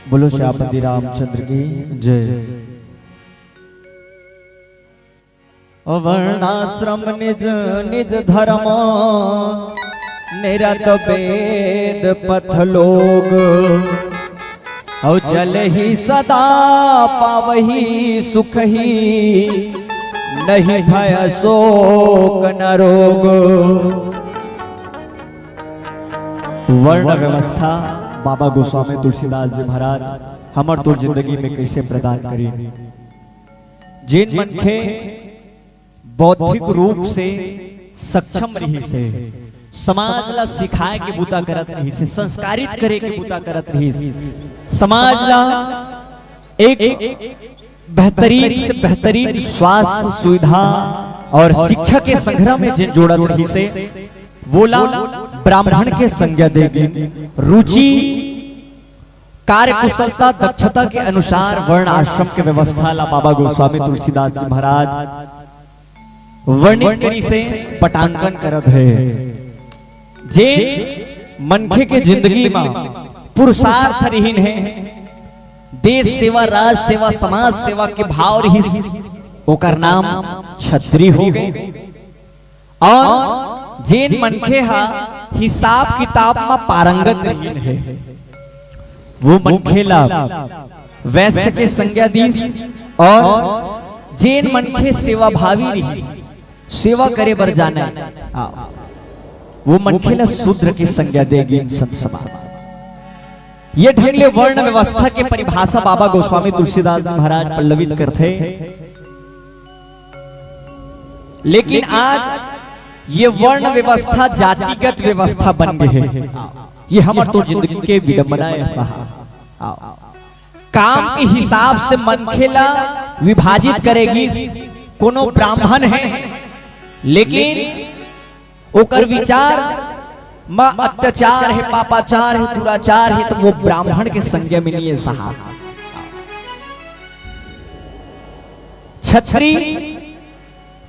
बोलो श्यामपति रामचंद्र की जय। वर्णाश्रम निज निज धर्म निरत वेद पथ लोग, और जल ही सदा पावही सुख ही, नहीं भय शोक न रोग। वर्ण व्यवस्था बाबा गोस्वामी तुलसीदास जी महाराज हमर तो जिंदगी में कैसे प्रदान करी। जिन मनखे बौद्धिक रूप से सक्षम रही से, समाज ला सिखाए के बूता करत रही से, संस्कारित करे के बूता करत रही से, समाज ला एक बेहतरीन से बेहतरीन स्वास्थ्य सुविधा और शिक्षा के संग्रह में जिन जोड़त रही से, बोला ब्राह्मण के संज्ञा देगी। रुचि कार्य कुशलता दक्षता के अनुसार वर्ण आश्रम के व्यवस्था ला बाबा गोस्वामी तुलसीदास जी महाराज वर्णित करी से पटांकन करत है। जे मनखे के जिंदगी में पुरुषार्थ रहीन है, देश सेवा राज सेवा समाज सेवा के भाव रही, ओकर नाम छत्री हो गए। और जेन मनखे हा हिसाब किताब में पारंगत रहीन है, वो मनखे ला वैश्य के संज्ञा दीस। और जेन मनखे सेवा भावी रही, सेवा करे बर जाने, वो मनखे ला शूद्र की संज्ञा देगी संत समाज। ये ढंग ले वर्ण व्यवस्था के परिभाषा बाबा गोस्वामी तुलसीदास महाराज पल्लवित करते। लेकिन आज ये वर्ण व्यवस्था जातिगत व्यवस्था बन गई है। ये हमार तो जिंदगी के विडंबना ऐसा काम के हिसाब से मनखेला विभाजित करेगी। कोनो ब्राह्मण है लेकिन ओकर विचार में अत्याचार है, पापाचार है, दुराचार है, तो वो ब्राह्मण के संज्ञा में नहीं है साहब। छत्री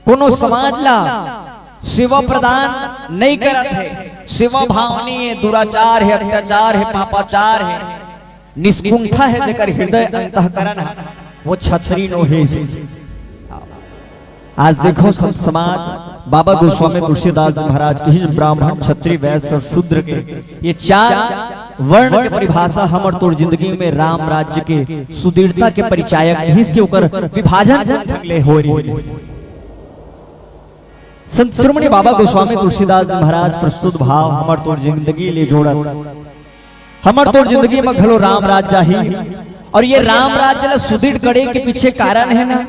कोनो समाज ला सेवा प्रदान नहीं करत है, सेवा भाव नहीं है, दुराचार है, अत्याचार है, पापाचार है, निष्कुंठा है, जेकर हृदय अंतःकरण है, वो छत्री नो है। आज देखो सब समाज बाबा गोस्वामी तुलसीदास महाराज की ब्राह्मण क्षत्रिय वैश्य और शूद्र के ये चार वर्ण के परिभाषा हमर तोर जिंदगी में राम राज्य के सुदृढ़ता के परिचायक हिस्से ऊपर विभाजन थगले हो रही। संत शिरोमणि बाबा गोस्वामी तुलसीदास महाराज प्रस्तुत भाव हमर तोर जिंदगी ले जोड़त। हमर तोर जिंदगी में घलो राम राज्य ही, और ये राम राज्य ला सुदृढ़ करे के पीछे कारण है ना,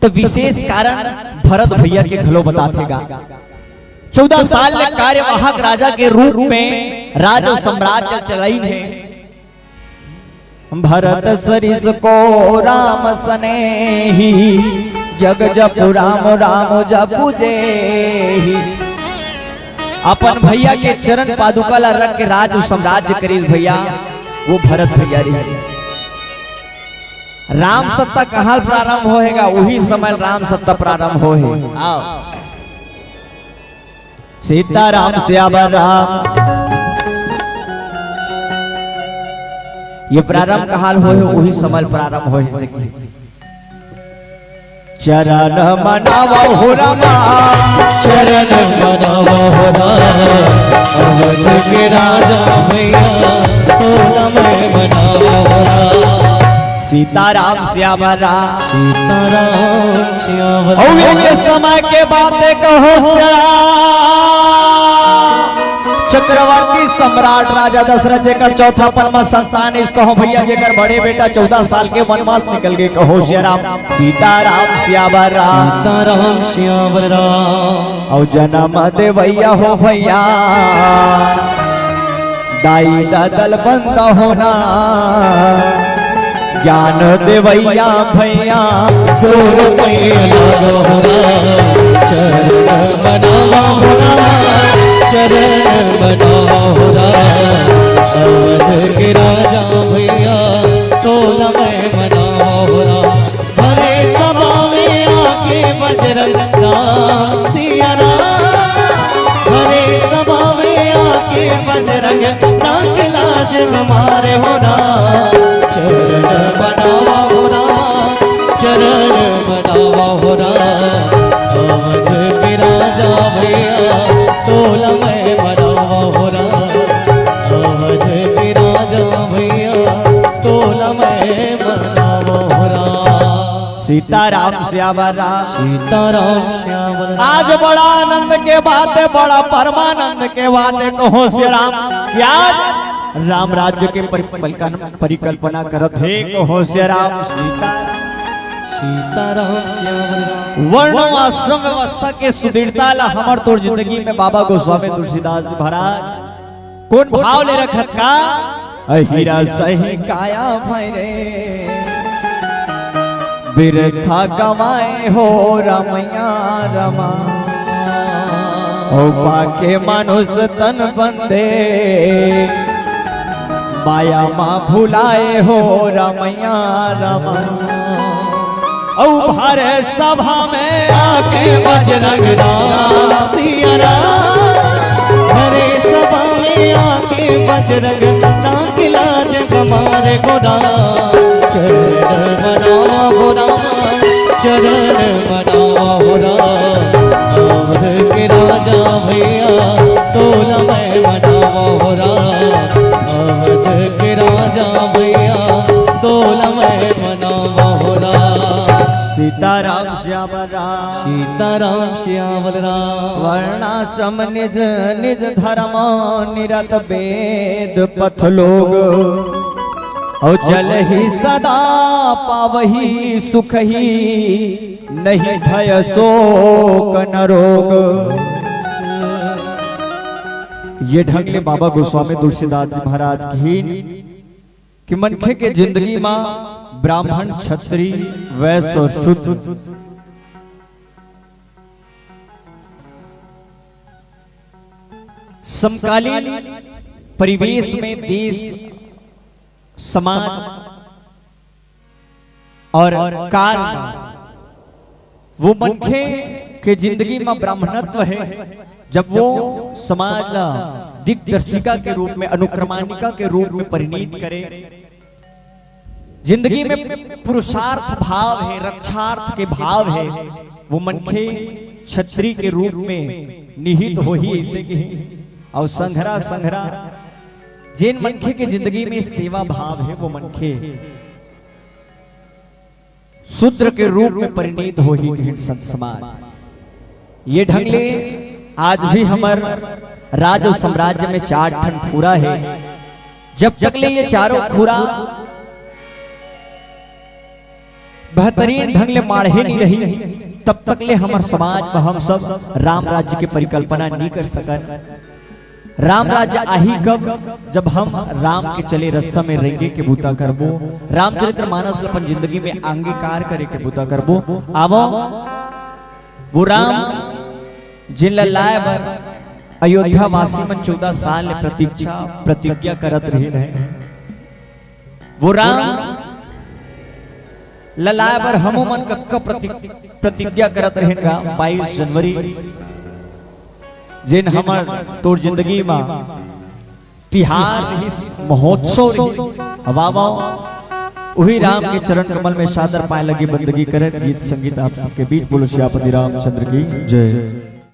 तो विशेष कारण भरत भैया के घलो बतातेगा। 14 साल में कार्यवाहक राजा के रूप में राज और साम्राज्य चलाई है। भरत सरिस को राम सनेही, जग जपु राम राम जपु जेहि। अपन भैया के चरण पादुका ला रख के राज और साम्राज्य करी भैया, वो भरत भैया रही। राम सत्ता कहाँ प्रारंभ होएगा, वही समय राम सत्ता प्रारंभ हो है। आओ सीताराम श्यावर राम, ये प्रारंभ कहाँ हो है, वही समय प्रारंभ हो है। चरण मनावा हो रामा, चरण मनावा हो रामा, अवध के राजा भैया तो नमः मनावा हो रामा। सीताराम श्यावर राम, सीताराम श्यावर राम। के समय के बातें कहो चक्रवर्ती सम्राट राजा दशरथ जेकर चौथा परमा संतान इस कहो भैया, जेकर बड़े बेटा 14 साल के वनवास निकल गए कहो श्याराम। सीताराम श्यावर राम, सीताराम श्यावर राम। और जन्म दे भैया हो भैया, दाई दल बंद होना, ज्ञान देवैया भैया चरण मनावा हो रामा, चरण मनावा हो रामा, अवध के राजा भैया तो नमः मनावा हो रामा। भरे सभा में आके बजरंग राम सिया राम, भरे सभा में आके बजरंग नाक लाज हमारे हो राम। हो राम अवध के राजा भैया तोला मैं मनावा हो राम अवध के राजा भैया तोला मैं मनावा हो राम। सीताराम श्यावर राम सीताराम श्यामल राम। आज बड़ा आनंद के बात है, बड़ा परमानंद के बात है। कहो श्री राम क्या राम राज्य के परिकल्पना करत है। कहो श्री राम सीताराम श्यामल राम। वर्ण आश्रम व्यवस्था के सुदृढ़ता ला हमर तोर जिंदगी में बाबा गोस्वामी तुलसीदास जी महाराज कौन भाव ले रखत का हीरा सही काया भैरे बिरथा गवाए हो रमैया रमा ओ पाके मनुष्य तन बंदे माया माँ भुलाए हो रमैया रमा औ भर सभा में आके बजरंग राम सिया राम हरे सभा में आके बजरंग नाक लाज हमारे गोरा चरण मनावा हो राम चरण मनावा हो राम अवध के राजा भैया तोला मैं मनावा हो राम अवध के राजा भैया तोला मैं मनावा हो राम। सीताराम श्यामल राम सीताराम श्यामल राम। वर्णाश्रम निज निज धर्म निरत वेद पथ लोग और जल ही सदा पावही सुख ही नहीं भय शोक न रोग। ये ढंग ले बाबा गोस्वामी तुलसीदास जी महाराज की कि मनखे के जिंदगी में ब्राह्मण क्षत्रिय वैश्य और शूद्र समकालीन परिवेश में देश समाज और काल वो मनखे के जिंदगी में ब्राह्मणत्व है जब वो समाज दिग्दर्शिका के रूप में अनुक्रमानिका के रूप में परिणीत करे। जिंदगी में पुरुषार्थ भाव है, रक्षार्थ के भाव है, वो मनखे क्षत्रिय के रूप में निहित हो ही ऐसे की और संघरा जिन मनखे के जिंदगी में सेवा भाव है वो मनखे शूद्र के रूप में परिणीत हो ही संत समाज। ये ढंगले आज भी हमार राज और साम्राज्य में 4 ठन खुरा है। जब तक ले ये चारों खुरा बेहतरीन ढंग ले माढ़े नहीं रही तब तक ले हमार समाज में हम सब राम राज्य की परिकल्पना नहीं कर सकन। राम राज्य आही कब जब हम राम के चले रास्ता में रहेंगे के बूता करबो, रामचरित्र मानस अपन जिंदगी में अंगीकार करे के बूता करबो। आवो वो राम जिन लाए बर अयोध्या वासी मन 14 साल प्रतिज्ञा करत रहे। वो राम ललाए बर हमो मन कक्का प्रतिज्ञा करत रहेगा। 22 जनवरी जिन हमर तोर जिंदगी में तिहार महोत्सव हवावा वही राम के चरण कमल में सादर पाए लगी बंदगी करे। गीत संगीत आप सबके बीच बोलो श्यापति रामचंद्र की जय।